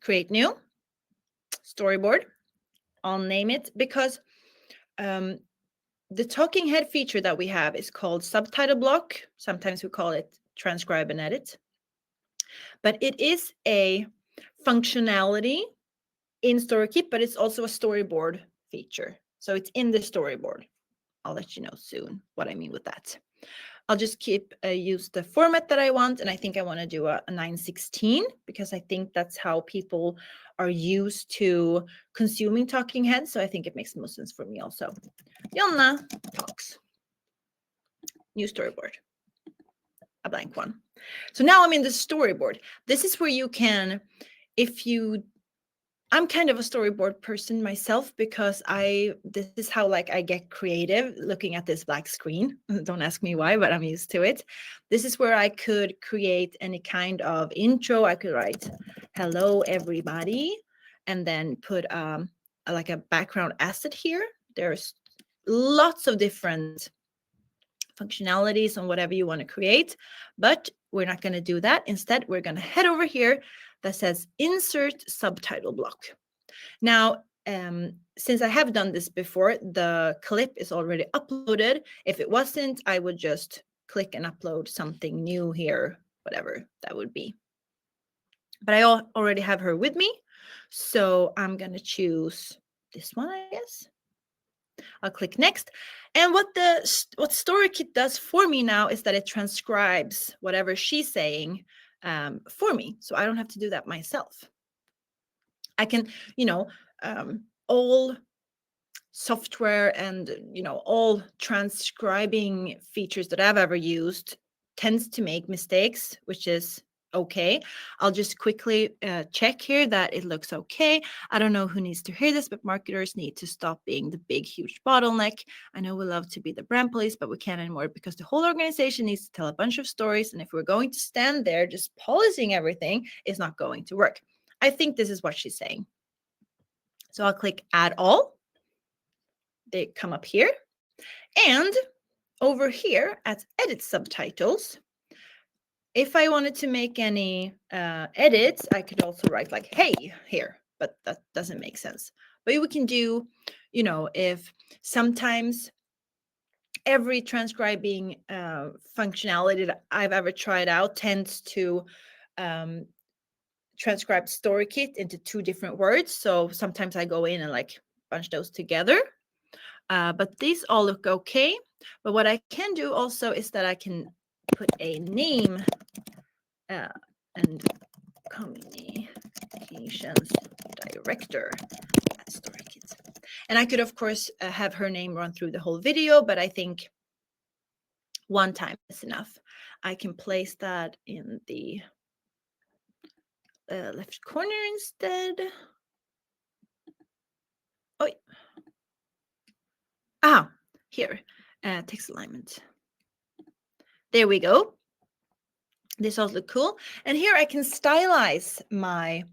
Speaker 1: create new storyboard. I'll name it because the talking head feature that we have is called subtitle block. Sometimes we call it transcribe and edit. But it is a functionality in StoryKit, but it's also a storyboard feature. So it's in the storyboard. I'll let you know soon what I mean with that. I'll just use the format that I want, and I think I want to do a 9:16 because I think that's how people are used to consuming talking heads. So I think it makes the most sense for me also. Jonna talks. New storyboard. A blank one. So now I'm in the storyboard. This is where you can, I'm kind of a storyboard person myself because this is how I get creative looking at this black screen. Don't ask me why, but I'm used to it. This is where I could create any kind of intro. I could write, hello, everybody, and then put like a background asset here. There's lots of different functionalities on whatever you want to create, but we're not going to do that. Instead, we're going to head over here that says insert subtitle block. Now, since I have done this before, the clip is already uploaded. If it wasn't, I would just click and upload something new here, whatever that would be. But I already have her with me, so I'm going to choose this one, I guess. I'll click next. And what StoryKit does for me now is that it transcribes whatever she's saying for me. So I don't have to do that myself. I can, all software and, all transcribing features that I've ever used tends to make mistakes, which is okay. I'll just quickly check here that it looks okay. I don't know who needs to hear this, but marketers need to stop being the big, huge bottleneck. I know we love to be the brand police, but we can't anymore because the whole organization needs to tell a bunch of stories. And if we're going to stand there just policing everything, it's not going to work. I think this is what she's saying. So I'll click add all. They come up here. And over here at edit subtitles, if I wanted to make any edits, I could also write like, hey, here, but that doesn't make sense. But we can do, if sometimes every transcribing functionality that I've ever tried out tends to transcribe StoryKit into 2 different words. So sometimes I go in and like bunch those together. But these all look okay. But what I can do also is that I can put a name and communications director at StoryKit. And I could, of course, have her name run through the whole video, but I think one time is enough. I can place that in the left corner instead. Oh, here, text alignment. There we go. This also look cool. And here I can stylize my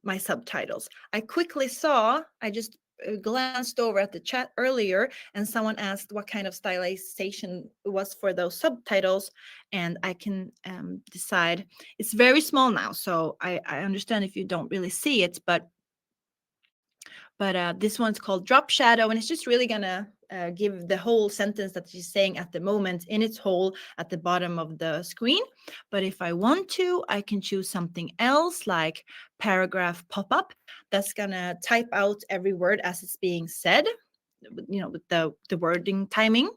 Speaker 1: my subtitles. I quickly saw, I just glanced over at the chat earlier, and someone asked what kind of stylization was for those subtitles, and I can decide. It's very small now, so I understand if you don't really see it, but this one's called Drop Shadow, and it's just really gonna give the whole sentence that she's saying at the moment in its whole at the bottom of the screen. But if I want to, I can choose something else like paragraph pop-up. That's gonna type out every word as it's being said, with the wording timing.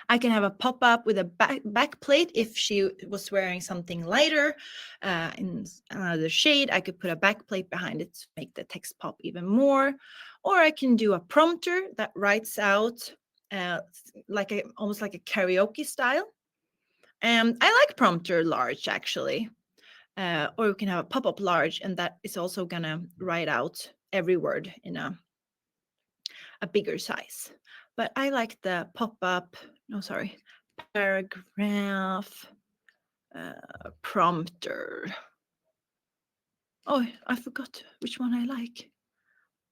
Speaker 1: I can have a pop-up with a back plate. If she was wearing something lighter in another shade, I could put a back plate behind it to make the text pop even more. Or I can do a prompter that writes out almost like a karaoke style. I like prompter large, actually. Or we can have a pop-up large, and that is also gonna write out every word in a bigger size. But I like the pop-up, paragraph prompter. Oh, I forgot which one I like.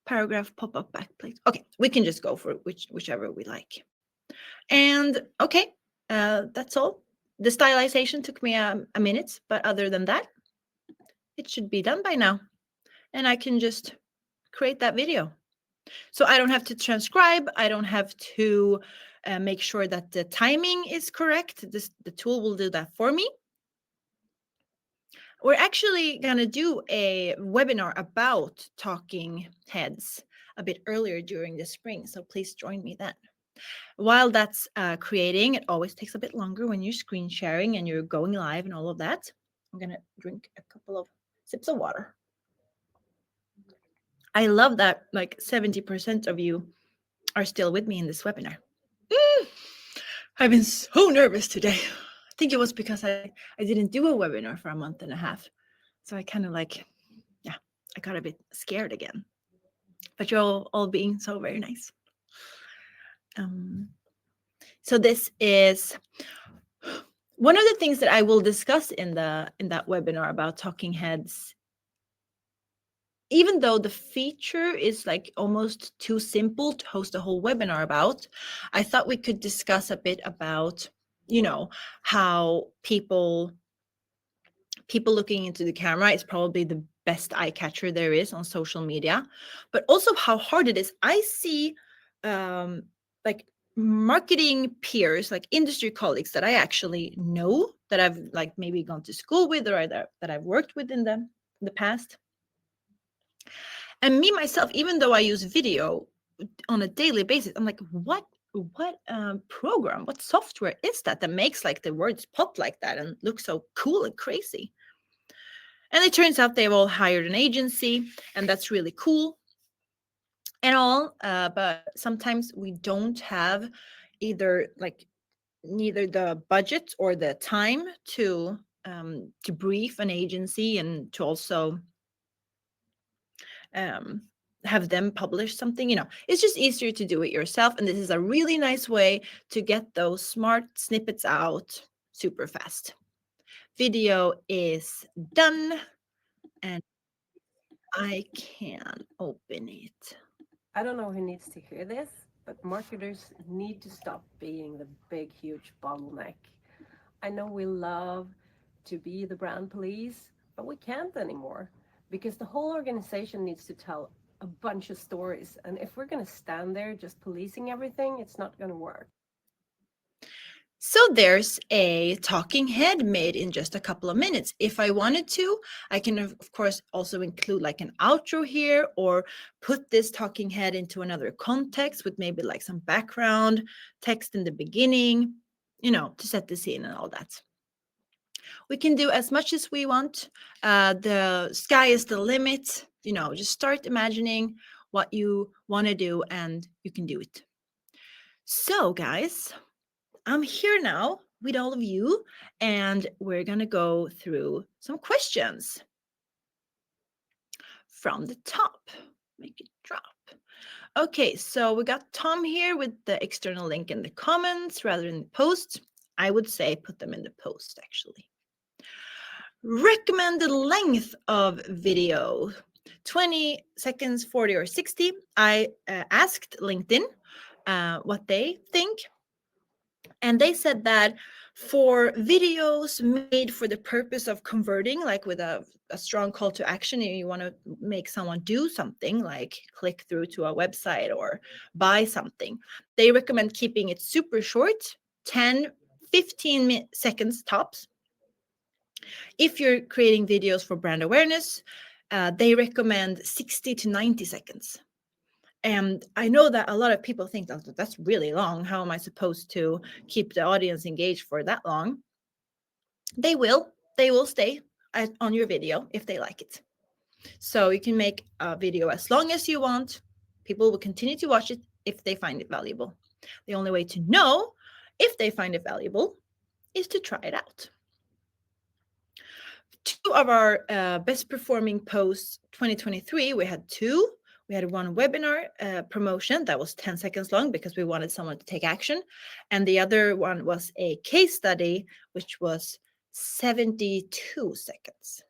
Speaker 1: Paragraph pop-up backplate. Okay, we can just go for whichever we like. And okay, that's all. The stylization took me a minute, but other than that, it should be done by now. And I can just create that video. So I don't have to transcribe. I don't have to make sure that the timing is correct. The tool will do that for me. We're actually going to do a webinar about talking heads a bit earlier during the spring. So please join me then. While that's creating, it always takes a bit longer when you're screen sharing and you're going live and all of that. I'm going to drink a couple of sips of water. I love that like 70% of you are still with me in this webinar. I've been so nervous today. I think it was because I didn't do a webinar for a month and a half. So I kind of I got a bit scared again. But you're all being so very nice. So this is one of the things that I will discuss in that webinar about talking heads. Even though the feature is like almost too simple to host a whole webinar about, I thought we could discuss a bit about, how people looking into the camera is probably the best eye catcher there is on social media, but also how hard it is. I see like marketing peers, like industry colleagues that I actually know, that I've like maybe gone to school with, or that I've worked with in the past. And me myself, even though I use video on a daily basis, I'm like, what program, what software is that makes like the words pop like that and look so cool and crazy? And it turns out they've all hired an agency, and that's really cool and all. But sometimes we don't have neither the budget or the time to brief an agency and to also have them publish something. It's just easier to do it yourself, and this is a really nice way to get those smart snippets out super fast. Video is done, and I can open it.
Speaker 2: I don't know who needs to hear this, but marketers need to stop being the big, huge bottleneck. I know we love to be the brand police, but we can't anymore. because the whole organization needs to tell a bunch of stories. And if we're going to stand there just policing everything, it's not going to work.
Speaker 1: So there's a talking head made in just a couple of minutes. If I wanted to, I can of course also include like an outro here, or put this talking head into another context with maybe like some background text in the beginning, to set the scene and all that. We can do as much as we want. The sky is the limit. Just start imagining what you want to do and you can do it. So guys, I'm here now with all of you, and we're going to go through some questions from the top. Make it drop. Okay, so we got Tom here with the external link in the comments rather than the post. I would say put them in the post, actually. Recommended length of video, 20 seconds, 40 or 60. I asked LinkedIn what they think. And they said that for videos made for the purpose of converting, like with a strong call to action, and you want to make someone do something like click through to a website or buy something, they recommend keeping it super short, 10, 15 seconds tops. If you're creating videos for brand awareness, they recommend 60 to 90 seconds. And I know that a lot of people think that's really long. How am I supposed to keep the audience engaged for that long? They will stay on your video if they like it. So you can make a video as long as you want. People will continue to watch it if they find it valuable. The only way to know if they find it valuable is to try it out. 2 of our best performing posts 2023, we had 2. We had one webinar promotion that was 10 seconds long because we wanted someone to take action. And the other one was a case study, which was 72 seconds.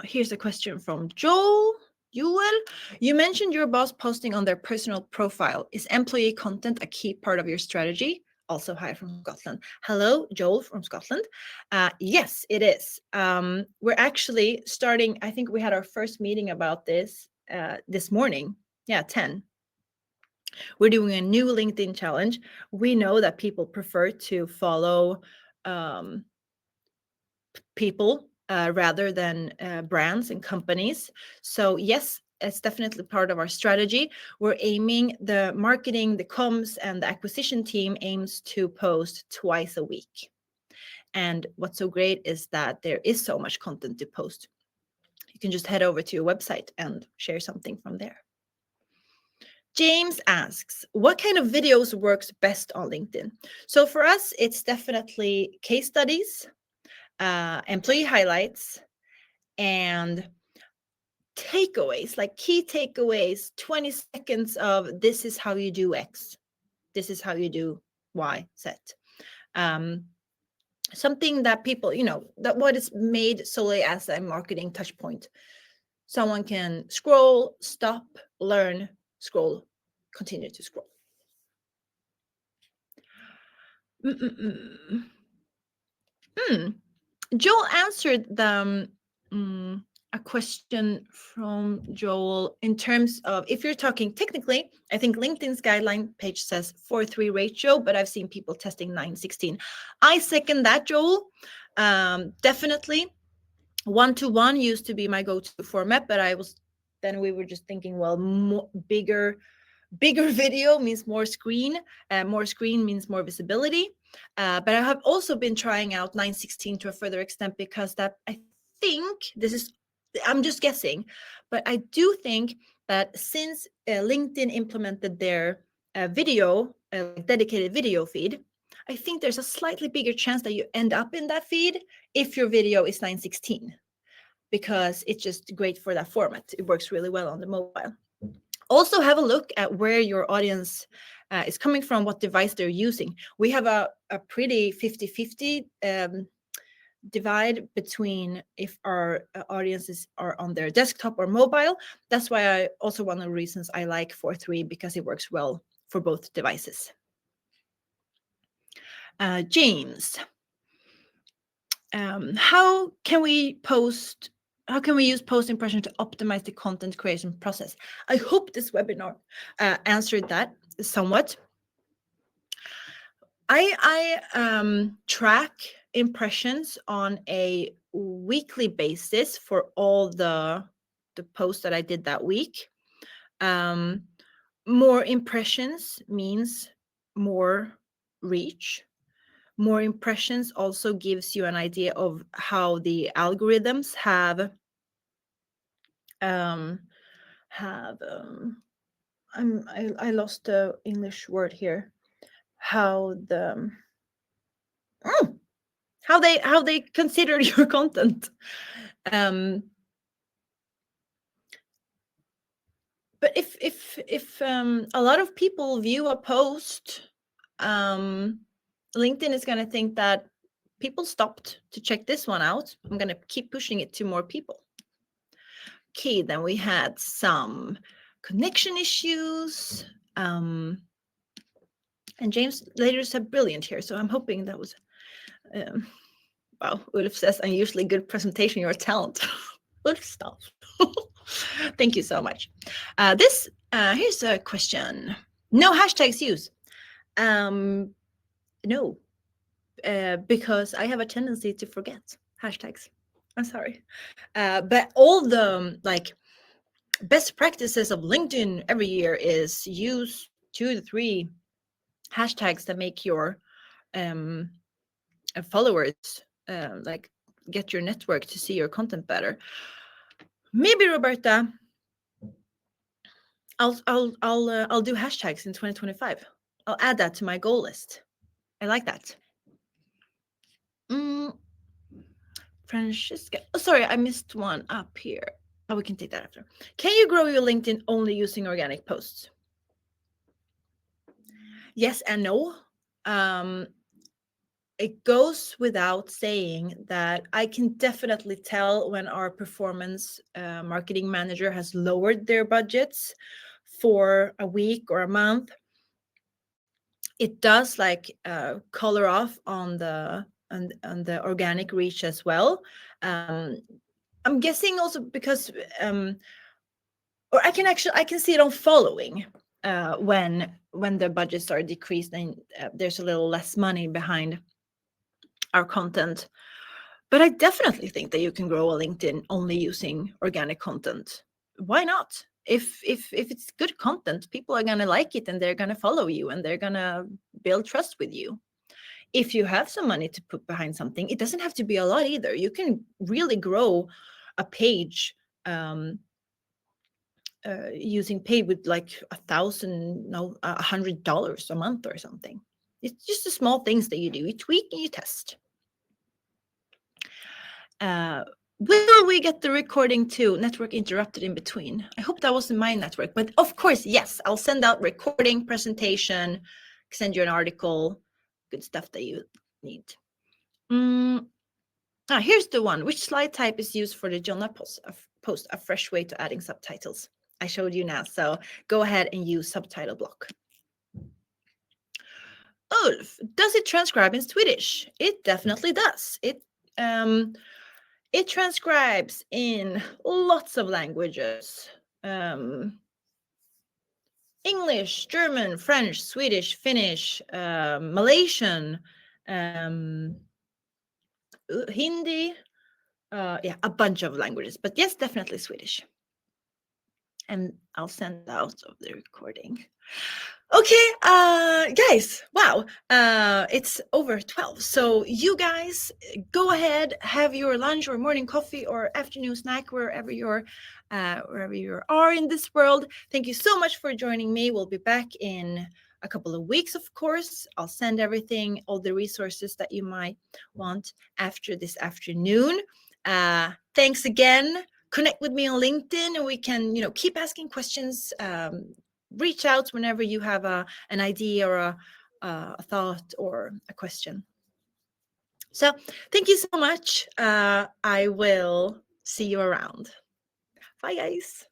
Speaker 1: Here's a question from Joel. You mentioned your boss posting on their personal profile. Is employee content a key part of your strategy? Also, hi from Scotland. Hello, Joel from Scotland. Yes, it is. We're actually starting, I think we had our first meeting about this this morning. Yeah, 10. We're doing a new LinkedIn challenge. We know that people prefer to follow people rather than brands and companies. So yes, it's definitely part of our strategy. We're aiming, the marketing, the comms, and the acquisition team aims to post twice a week. And what's so great is that there is so much content to post. You can just head over to your website and share something from there. James asks, what kind of videos works best on LinkedIn? So for us, it's definitely case studies, employee highlights, and takeaways, like key takeaways, 20 seconds of this is how you do X, this is how you do Y, Z. Something that people, that what is made solely as a marketing touch point. Someone can scroll, stop, learn, scroll, continue to scroll. Joel answered a question from Joel in terms of, if you're talking technically, I think LinkedIn's guideline page says 4:3 ratio, but I've seen people testing 9:16. I second that, Joel. Definitely 1:1 used to be my go-to format, but we were just thinking, well, bigger video means more screen. More screen means more visibility. But I have also been trying out 9:16 to a further extent because that, I think, I'm just guessing, but I do think that since LinkedIn implemented their dedicated video feed, I think there's a slightly bigger chance that you end up in that feed if your video is 9:16, because it's just great for that format. It works really well on the mobile. Also, have a look at where your audience is coming from, what device they're using. We have a pretty 50-50 divide between if our audiences are on their desktop or mobile. That's why one of the reasons I like 4:3, because it works well for both devices. James, how can we use post impression to optimize the content creation process? I hope this webinar answered that somewhat. I track impressions on a weekly basis for all the posts that I did that week. More impressions means more reach. More impressions also gives you an idea of how the algorithms have I lost the English word here. How they consider your content. But if a lot of people view a post, LinkedIn is going to think that people stopped to check this one out. I'm going to keep pushing it to more people. Okay, then we had some connection issues. And James later said brilliant here, so I'm hoping that was wow. Ulf says, unusually good presentation, your talent. Ulf stuff. Thank you so much. Here's a question. No hashtags used. No, because I have a tendency to forget hashtags. I'm sorry. But all the best practices of LinkedIn every year is use 2 to 3 hashtags that make your followers get your network to see your content better. Maybe Roberta, I'll do hashtags in 2025. I'll add that to my goal list. I like that. Francesca, oh, sorry, I missed one up here. Oh, we can take that after. Can you grow your LinkedIn only using organic posts? Yes and no. It goes without saying that I can definitely tell when our performance marketing manager has lowered their budgets for a week or a month. It does color off on the organic reach as well. I'm guessing also because or I can see it on following when the budgets are decreased and there's a little less money behind our content. But I definitely think that you can grow a LinkedIn only using organic content. Why not? If it's good content, people are going to like it and they're going to follow you and they're going to build trust with you. If you have some money to put behind something, it doesn't have to be a lot either. You can really grow a page using paid with $100 a month or something. It's just the small things that you do. You tweak and you test. Will we get the recording too? Network interrupted in between. I hope that wasn't my network, but of course, yes. I'll send out recording, presentation, send you an article, good stuff that you need. Here's the one. Which slide type is used for the Jonna post? A fresh way to adding subtitles. I showed you now, so go ahead and use subtitle block. Ulf, does it transcribe in Swedish? It definitely does. It transcribes in lots of languages. English, German, French, Swedish, Finnish, Malaysian, Hindi, yeah, a bunch of languages, but yes, definitely Swedish. And I'll send out of the recording. Okay, guys, wow, it's over 12. So you guys go ahead, have your lunch or morning coffee or afternoon snack, wherever you are in this world. Thank you so much for joining me. We'll be back in a couple of weeks, of course. I'll send everything, all the resources that you might want after this afternoon. Thanks again. Connect with me on LinkedIn and we can, keep asking questions. Reach out whenever you have an idea or a thought or a question. So thank you so much. I will see you around. Bye, guys.